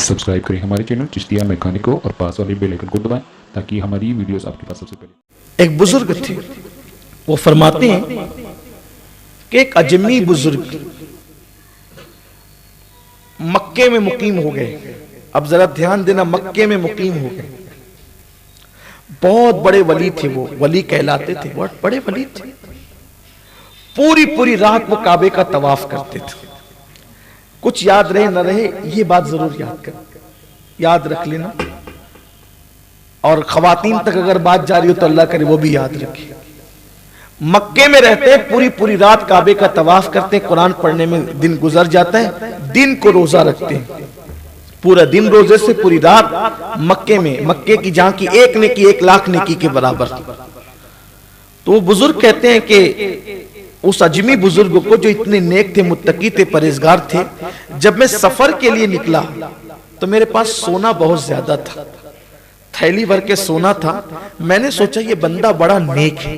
Subscribe करें हमारे channel Chishtiya mechanic को और पास वाले बेल आइकन को दबाएं ताकि हमारी वीडियोस आपके पास सबसे पहले। एक बुजुर्ग थे, वो फरमाते हैं कि एक अजमी बुजुर्ग मक्के में मुकीम हो गए। अब जरा ध्यान देना, मक्के में मुकीम हो गए। बहुत बड़े वली थे, वो वली कहलाते थे, बहुत बड़े वली थे। पूरी पूरी रात वो काबे का तवाफ करते थे। कुछ याद रहे न रहे, ये बात जरूर याद रख लेना, और खवातीन तक अगर बात जारी हो तो अल्लाह करे वो भी याद रखे। मक्के में रहते हैं, पूरी पूरी रात काबे का तवाफ करते हैं, कुरान पढ़ने में दिन गुजर जाता है, दिन को रोजा रखते हैं, पूरा दिन रोजे से पूरी रात मक्के में। मक्के की जहां की एक नेकी 1,00,000 नेकी के बराबर। तो वो बुजुर्ग कहते हैं कि उस अजमी बुजुर्ग को, जो इतने नेक थे, मुत्तकी थे, परहेजगार थे, जब मैं सफर के लिए निकला तो मेरे पास सोना बहुत ज्यादा था, थैली भर के सोना था। मैंने सोचा ये बंदा बड़ा नेक है,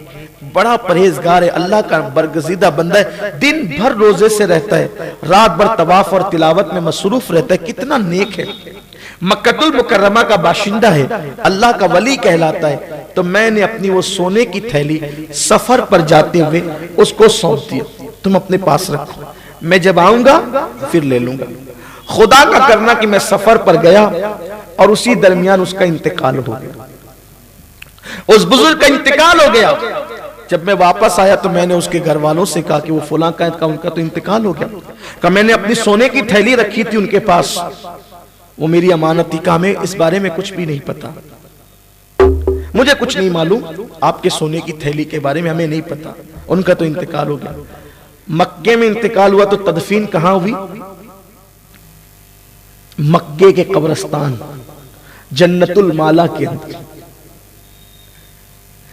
बड़ा परहेजगार है, अल्लाह का बरगजीदा बंदा है, दिन भर रोजे से रहता है, रात भर तवाफ और तिलावत में मसरूफ रहता है, कितना नेक है, मक्कतुल मुकर्रमा का बाशिंदा है, अल्लाह का वली कहलाता है। तो मैंने अपनी वो सोने की थैली सफर पर जाते हुए उसको सौंप दिया, तुम अपने पास रखो, मैं जब आऊंगा फिर ले लूंगा। खुदा का करना कि मैं सफर पर गया और उसी दरमियान उसका इंतकाल हो गया, उस बुजुर्ग का इंतकाल हो गया। जब मैं वापस आया तो मैंने उसके घर वालों से कहा कि वो फलां का उनका तो इंतकाल हो गया। कहा मैंने अपनी सोने की थैली रखी थी उनके पास, वो मेरी अमानत थी। कहा मैं इस बारे में कुछ भी नहीं पता, मुझे कुछ नहीं मालूम, आपके सोने की थैली के बारे में हमें नहीं पता, उनका तो इंतकाल हो गया। मक्के में इंतकाल हुआ तो तदफीन कहां हुई? मक्के के कब्रिस्तान जन्नतुल माला के अंदर,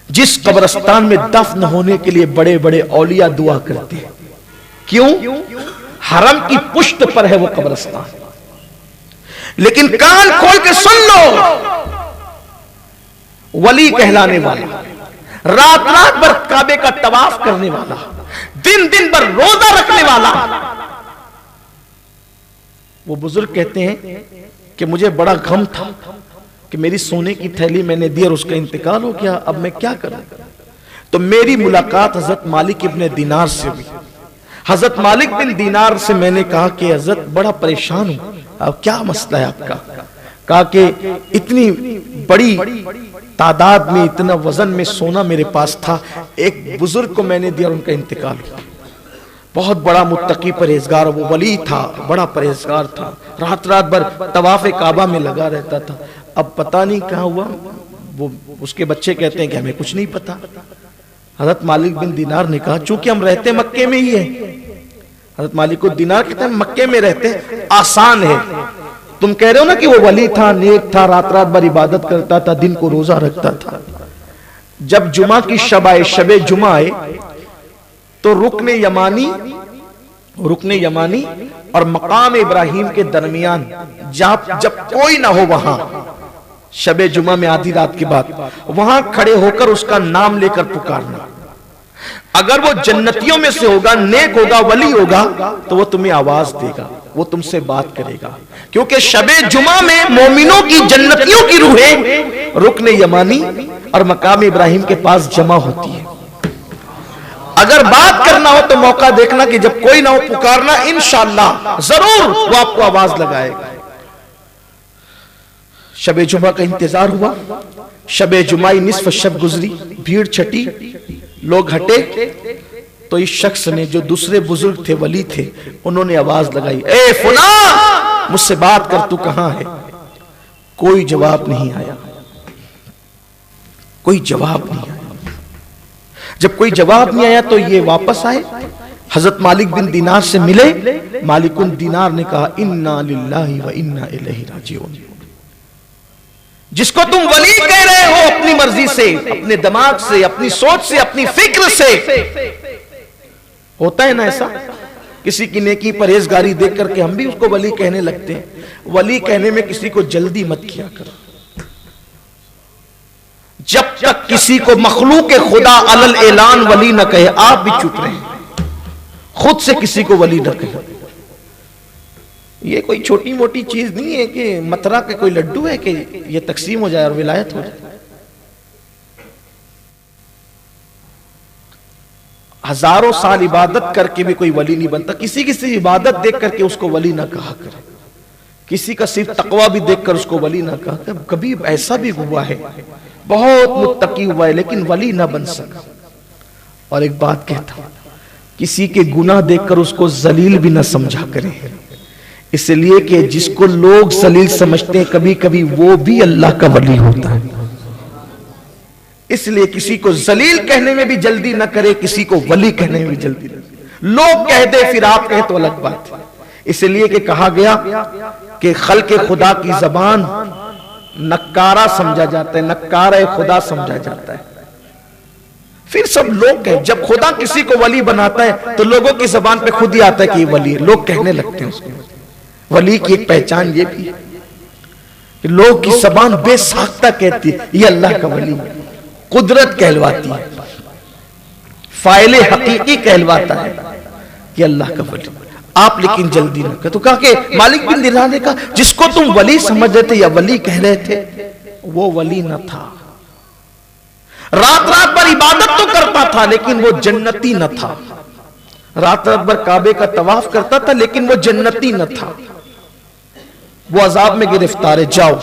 जिस कब्रिस्तान में दफन होने के लिए बड़े बड़े औलिया दुआ करते हैं। क्यों? हरम की पुष्ट पर है वो कब्रिस्तान। लेकिन कान खोल के सुन लो, वली कहलाने वाला, रात रात भर काबे का तवाफ करने वाला, दिन दिन भर रोजा रखने वाला, वो बुजुर्ग कहते हैं कि मुझे बड़ा गम था कि मेरी सोने की थैली मैंने दी और उसका इंतकाल हो गया, अब मैं क्या करूं? तो मेरी मुलाकात हजरत मालिक इब्ने दीनार से हुई। हजरत मालिक बिन दीनार से मैंने कहा कि हजरत बड़ा परेशान हूं, अब क्या मसला है आपका? कहा कि इतनी बड़ी तादाद में, इतना वजन में सोना मेरे पास था, एक बुजुर्ग को मैंने दिया और उनका इंतकाल हुआ। बहुत बड़ा मुत्तकी परहेजगार, वो वली था, बड़ा परहेजगार था, रात रात भर तवाफ़े काबा में लगा रहता था। अब पता नहीं कहाँ हुआ, वो उसके बच्चे कहते हैं कि हमें कुछ नहीं पता। हजरत मालिक बिन दीनार ने कहा चूंकि हम रहते मक्के में ही है, हजरत मालिक बिन दीनार कहते हैं मक्के में रहते आसान है, तुम कह रहे हो ना कि वो वली था, नेक था, रात रात भर इबादत करता था, दिन को रोजा रखता था। जब जुमा की शबे जुमा आए तो रुकने यमानी और मकाम इब्राहिम के दरमियान जब कोई ना हो, वहां शबे जुमा में आधी रात के बाद वहां खड़े होकर उसका नाम लेकर पुकारना। अगर वो जन्नतियों में से होगा, नेक होगा, वली होगा, तो वो तुम्हें आवाज देगा, वो तुमसे बात करेगा, क्योंकि शबे जुमा में मोमिनों की, जन्नतियों की रूहें रुकने यमानी और मकाम इब्राहिम के पास जमा होती है। अगर बात करना हो तो मौका देखना कि जब कोई ना हो पुकारना, इंशाअल्लाह जरूर वो आपको आवाज लगाएगा। शबे जुमा का इंतजार हुआ, शबे जुमाई निस्फ शब गुजरी, भीड़ छटी, लोग हटे, तो इस शख्स ने, जो दूसरे बुजुर्ग थे, वली थे, उन्होंने आवाज लगाई, ए फुला, मुझसे बात कर, तू कहां है? कोई जवाब नहीं आया, कोई जवाब नहीं आया। जब कोई जवाब नहीं आया तो ये वापस आए, हजरत मालिक बिन दीनार से मिले। मालिक बिन दीनार ने कहा इन्ना लिल्लाहि व इन्ना इलैहि राजिऊन। जिसको तुम वली कह रहे हो अपनी मर्जी से, अपने दिमाग से, अपनी सोच से, अपनी फिक्र से, होता है ना ऐसा, किसी की नेकी परहेजगारी देख करके हम भी उसको वली कहने लगते हैं। वली कहने में किसी को जल्दी मत किया करो, जब तक किसी को मखलूक खुदा अलल ऐलान वली न कहे, आप भी चुप रहे, खुद से किसी को वली न कहे। ये कोई छोटी मोटी चीज नहीं है कि मथुरा के कोई लड्डू है कि ये तकसीम हो जाए और विलायत हो जाए। हजारों साल इबादत करके भी कोई वली नहीं बनता। किसी किसी इबादत देख करके उसको वली ना कहा करे, किसी का सिर्फ तकवा भी देखकर उसको वली ना कहा करे। कभी ऐसा भी हुआ है, बहुत मुत्तकी हुआ है लेकिन वली ना बन सका। और एक बात कहता हूं, किसी के गुनाह देखकर उसको जलील भी ना समझा करें, इसलिए कि जिसको लोग जलील समझते हैं कभी कभी वो भी अल्लाह का वली होता है। इसलिए किसी को जलील कहने में भी जल्दी ना करे, किसी को वली कहने में भी जल्दी ना करे। लोग कह दे फिर आप कहें तो अलग बात है। इसलिए कि कहा गया कि खल्के खुदा की जबान नक्कारा समझा जाता है, नक्कारा खुदा समझा जाता है। फिर सब लोग कहें, जब खुदा किसी को वली बनाता है तो लोगों की जबान पे खुद ही आता है कि ये वली है। लोग कहने लगते हैं उसको। वली की एक पहचान ये भी है कि लोग की जबान बेसाख्ता कहती है ये अल्लाह का वली है, कुदरत कहलवाती है, फाइले हकीकी कहलवाता है कि अल्लाह का वली। आप लेकिन जल्दी न कर। तो कहा कि मालिक बिन दिनार ने कहा जिसको तुम वली समझ रहे थे या वली कह रहे थे वो वली न था। रात रात भर इबादत तो करता था लेकिन वो जन्नती न था। रात रात भर काबे का तवाफ करता था लेकिन वो जन्नती न था। वो अजाब में गिरफ्तार है, जाओ।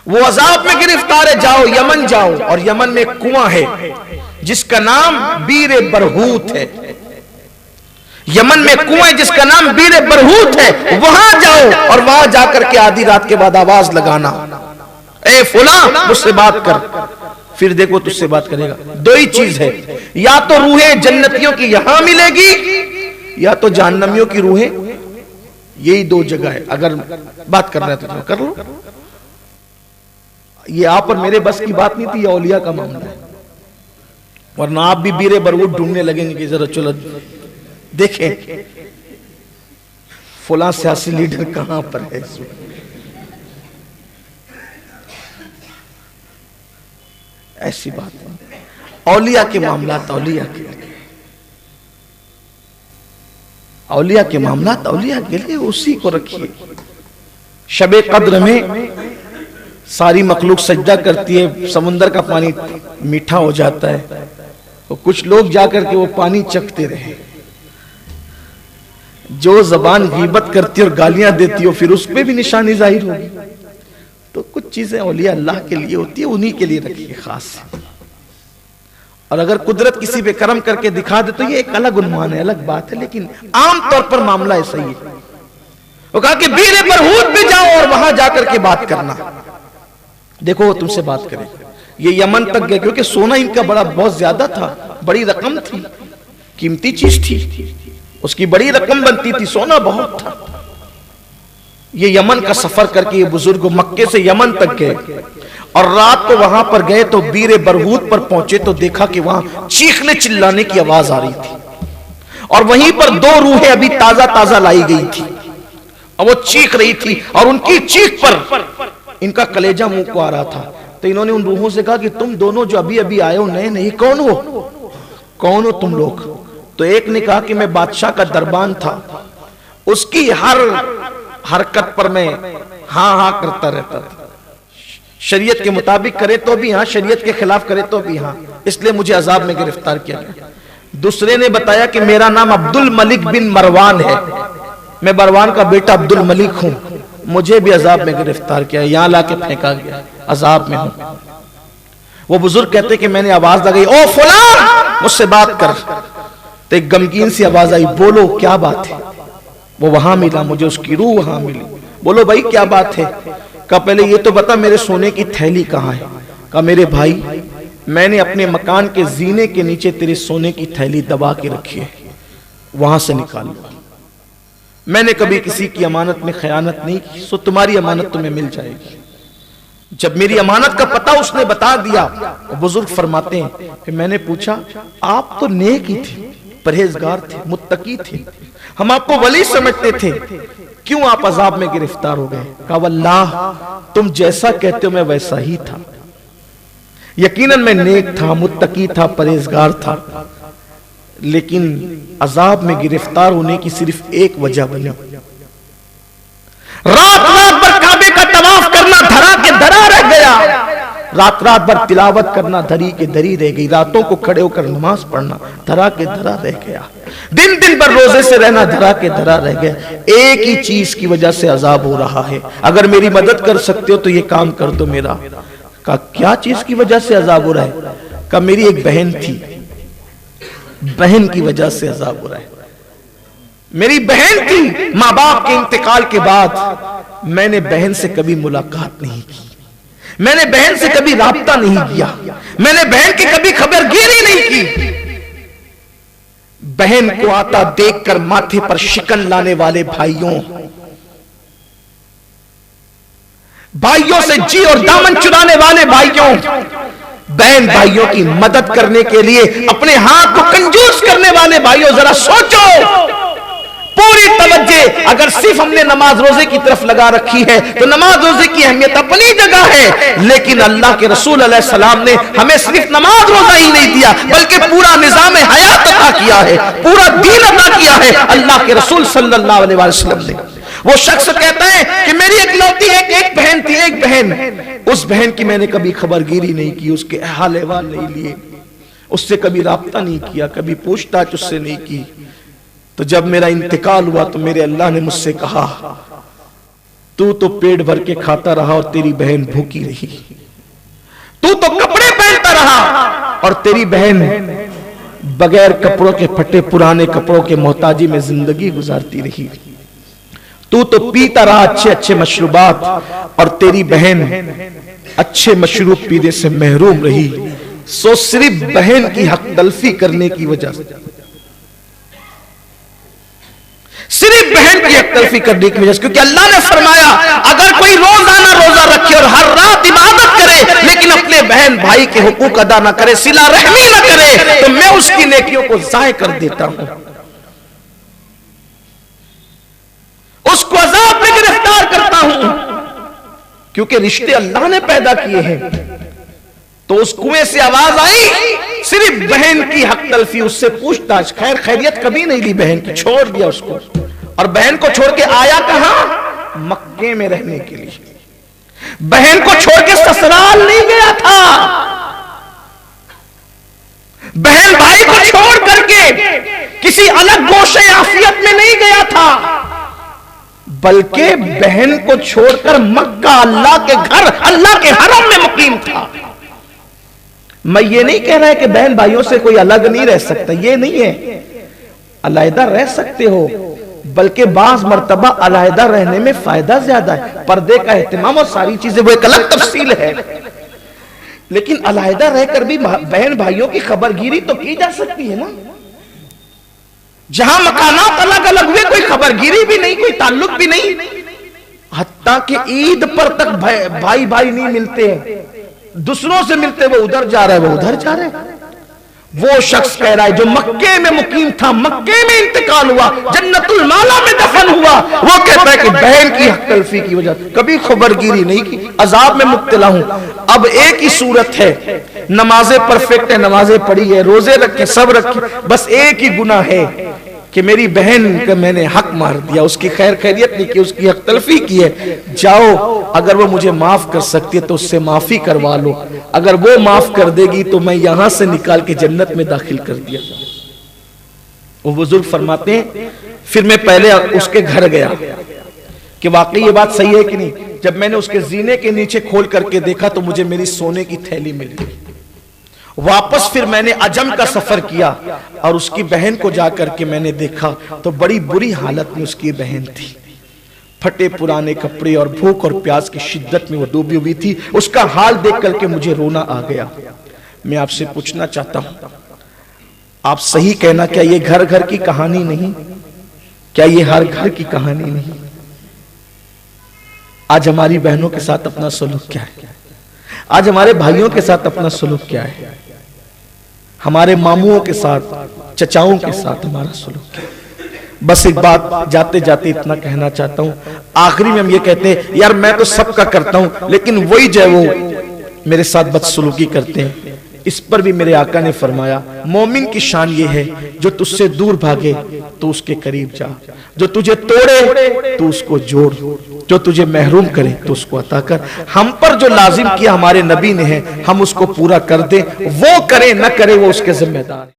वो अजाब में गिरफ्तार है, जाओ यमन जाओ। और यमन में एक कुआं है जिसका नाम बीर बरहूत है। यमन में कुआं है जिसका नाम बीर बरहूत है, वहां जाओ और वहां जाकर के आधी रात के बाद आवाज लगाना, ए फुला मुझसे बात कर। फिर देखो तुझसे बात करेगा। दो ही चीज है, या तो रूहें जन्नतियों की यहां मिलेगी या तो जहन्नमियों की रूहें। यही दो जगह है। अगर बात कर रहे हैं तो कर लो। ये आप और मेरे बस की बात नहीं थी, ये औलिया का मामला है। वरना आप भी बीरे बरहूत ढूंढने लगेंगे कि जरा चलो देखें फुला सियासी लीडर कहां पर है। ऐसी बात नहीं। औलिया के मामला औलिया के मामला औलिया के लिए उसी को रखिए। शबे कद्र में सारी मखलूक सजदा करती है, समुंदर का पानी मीठा हो जाता है तो कुछ लोग जाकर के वो पानी चखते रहे। जो जबान गीबत करती और गालियां देती हो फिर उस पर भी निशानी जाहिर होगी। तो कुछ चीजें औलिया अल्लाह के लिए होती है, उन्हीं के लिए रखिए खास। और अगर कुदरत किसी पे करम करके दिखा दे तो ये एक अलग उन्मान है, अलग बात है, लेकिन आमतौर पर मामला ऐसा ही है। वो कहा कि बीरे बरहूत पे जाओ और वहां जाकर के बात करना। देखो वो तुमसे बात करे। ये यमन तक गए क्योंकि सोना इनका बड़ा बहुत ज्यादा था, बड़ी रकम थी, कीमती चीज थी, उसकी बड़ी रकम बनती थी, सोना बहुत था। ये यमन का सफर करके ये बुजुर्ग मक्के से यमन तक गए और रात को वहां पर गए तो बीरे बरहूत पर पहुंचे तो देखा कि वहां चीखने चिल्लाने की आवाज आ रही थी और वहीं पर दो रूहें अभी ताजा ताजा लाई गई थी और वो चीख रही थी और उनकी चीख पर इनका कलेजा मुंह को आ रहा था। तो इन्होंने उन रूहों से कहा कि तुम दोनों जो अभी अभी आए हो नए नए, कौन हो तुम लोग? तो एक ने कहा कि मैं बादशाह का दरबान था, उसकी हर हरकत पर मैं हाँ हाँ करता रहता था, शरीयत के मुताबिक करे तो भी हाँ, शरीयत के खिलाफ करे तो भी हाँ, इसलिए मुझे अजाब में गिरफ्तार किया गया। दूसरे ने बताया कि मेरा नाम अब्दुल मलिक बिन मरवान है, मैं मरवान का बेटा अब्दुल मलिक हूं, मुझे भी अजाब में गिरफ्तार किया, यहां लाके फेंका गया, अजाब में हूं। वो बुजुर्ग कहते कि मैंने आवाज लगाई, ओ फलां मुझसे बात कर। तो एक गमगीन सी आवाज आई, बोलो क्या बात है? वो वहां मिला, मुझे उसकी रूह वहां मिली। बोलो भाई क्या बात है? कहा पहले ये तो बता मेरे सोने की थैली कहाँ है? कहा मेरे भाई मैंने अपने मकान के जीने के नीचे तेरे सोने की थैली दबा के रखी है, वहां से निकाल लो। मैंने कभी किसी की अमानत में खयानत नहीं की, सो तुम्हारी अमानत तुम्हें मिल जाएगी। जब मेरी अमानत का पता उसने बता दिया, बुजुर्ग फरमाते हैं कि मैंने पूछा आप तो नेक ही थे, परहेजगार थे, मुत्तकी थे, हम आपको वली समझते थे, क्यों आप अजाब में गिरफ्तार हो गए? कहा वल्लाह तुम जैसा कहते हो मैं वैसा ही था, यकीनन मैं नेक था, मुत्तकी था, परहेजगार था, लेकिन अजाब में गिरफ्तार होने की सिर्फ एक वजह बनी, रात रात भर काबे का तवाफ करना धरा के धरा रह गया, रात रात भर तिलावत करना धरी के धरी रह गई, रातों को खड़े होकर नमाज पढ़ना धरा के धरा रह गया, दिन दिन भर रोजे से रहना धरा के धरा रह गया। एक ही चीज की वजह से अजाब हो रहा है, अगर मेरी मदद कर सकते हो तो ये काम कर दो मेरा। का क्या चीज की वजह से अजाब हो रहा है? का मेरी एक बहन थी, बहन की वजह से अजाब हो रहा है। मेरी बहन थी, माँ बाप के इंतकाल के बाद मैंने बहन से कभी मुलाकात नहीं की, मैंने बहन से कभी राब्ता नहीं किया, मैंने बहन की कभी खबरगिरी नहीं की। बहन को आता देखकर माथे पर शिकन लाने वाले भाइयों से जी और दामन चुराने वाले भाइयों, बहन भाइयों की मदद करने के लिए अपने हाथ को कंजूस करने वाले भाइयों, जरा सोचो। पूरी तवज्जो अगर सिर्फ हमने नमाज रोजे की तरफ लगा रखी है तो नमाज रोजे की अहमियत अपनी जगह है, लेकिन अल्लाह के रसूल अलैहिस्सलाम ने हमें सिर्फ नमाज रोजा ही नहीं दिया बल्कि पूरा निजाम हयात अता किया है, पूरा दीन अता किया है अल्लाह के रसूल सल्लल्लाहु अलैहि वसल्लम ने। वो शख्स कहता है कि मेरी इकलौती एक बहन थी, एक बहन, उस बहन की मैंने कभी खबरगिरी नहीं की, उसके हाल अहवाल नहीं लिए, उससे कभी राब्ता नहीं किया, कभी पूछताछ उससे नहीं की। तो जब मेरा इंतकाल हुआ तो मेरे अल्लाह ने मुझसे कहा, तू तो पेट भर के खाता रहा और तेरी बहन भूखी रही, तू तो कपड़े पहनता रहा और तेरी बहन बगैर कपड़ों के फटे पुराने कपड़ों के मोहताजी में जिंदगी गुजारती रही, तू तो पीता रहा अच्छे अच्छे मशरूबात और तेरी बहन अच्छे मशरूब पीने से महरूम रही। सो सिर्फ बहन की हक तलफी करने की वजह से, सिर्फ बहन की हक तलफी करने की वजह से, क्योंकि अल्लाह ने फरमाया अगर कोई रोजाना रोजा रखे और हर रात इबादत करे लेकिन अपने बहन भाई के हुकूक अदा ना करे, सिला रहमी ना करे, तो मैं उसकी नेकियों को जाय कर देता हूं, उसको अजाब में गिरफ्तार करता हूं। क्योंकि रिश्ते अल्लाह ने पैदा किए हैं। तो उस कुएं से आवाज आई, सिर्फ बहन की हक तलफी, उससे पूछताछ, खैर खैरियत कभी नहीं ली बहन की, छोड़ दिया उसको। और बहन को छोड़ के आया कहां? मक्के में रहने के लिए। बहन को छोड़ के ससुराल नहीं गया था, बहन भाई को छोड़ करके किसी अलग गोशे आफियत में नहीं गया था, बल्कि बहन को छोड़कर मक्का अल्लाह के घर, अल्लाह के हरम में मुकीम था। मैं ये नहीं कह रहा है कि बहन भाइयों से कोई अलग नहीं रह सकता, ये नहीं है, अलहदा रह सकते हो, बल्कि बाज मर्तबा अलहदा रहने में फायदा ज्यादा है। पर्दे का एहतमाम और सारी चीजें वो एक अलग तफसील है, लेकिन अलहदा रहकर भी बहन भाइयों की खबरगिरी तो की जा सकती है ना। जहां मकानात अलग अलग हुए, कोई खबरगिरी भी नहीं, कोई ताल्लुक भी नहीं, हत्ता कि ईद पर तक भाई भाई नहीं मिलते हैं, दूसरों से मिलते, वो उधर जा रहा है, वो उधर जा रहे हैं। वो शख्स कह रहा है जो मक्के में मुकीम था, मक्के में इंतकाल हुआ, जन्नतुल माला में दफन हुआ, वो कहता है कि बहन की हक तलफी की वजह कभी खबरगिरी नहीं की, अजाब में मुब्तला हूं। अब एक ही सूरत है, नमाजें परफेक्ट है, नमाजें पढ़ी है, रोजे रखे, सब रखे, बस एक ही गुनाह है कि मेरी बहन का मैंने हक मार दिया, उसकी खैर खैरियत नहीं की, उसकी हक तलफी की है। जाओ, अगर वो मुझे माफ कर सकती है तो उससे माफी करवा लो, अगर वो माफ कर देगी तो मैं यहां से निकाल के जन्नत में दाखिल कर दिया। वो बुजुर्ग फरमाते हैं, फिर मैं पहले उसके घर गया कि वाकई ये बात सही है कि नहीं। जब मैंने उसके जीने के नीचे खोल करके देखा तो मुझे मेरी सोने की थैली मिल गई। वापस फिर मैंने अजम का सफर किया और उसकी बहन को जाकर के मैंने देखा तो बड़ी बुरी हालत में उसकी बहन थी, फटे पुराने कपड़े और भूख और प्यास की शिद्दत में वो डूबी हुई थी। उसका हाल देख करके मुझे रोना आ गया। मैं आपसे पूछना चाहता हूं, आप सही कहना, क्या ये घर घर की कहानी नहीं? क्या ये हर घर की कहानी नहीं? आज हमारी बहनों के साथ अपना सलूक क्या है? आज हमारे भाइयों के साथ अपना सलूक क्या है? हमारे मामुओं के साथ, चचाओं के साथ हमारा सलूक क्या है? बस एक बात जाते जाते इतना कहना चाहता हूं, आखिरी में हम ये कहते हैं यार मैं तो सबका करता हूं, लेकिन वही जो है वो मेरे साथ बदसलूकी करते हैं। इस पर भी मेरे आका ने फरमाया, मोमिन की शान ये है जो तुझसे दूर भागे तो उसके करीब जा, जो तुझे तोड़े तो उसको जोड़, जो तुझे महरूम करे तो उसको अता कर। हम पर जो लाजिम किया हमारे नबी ने है, हम उसको पूरा कर दें, वो करे न करे वो उसके जिम्मेदार है।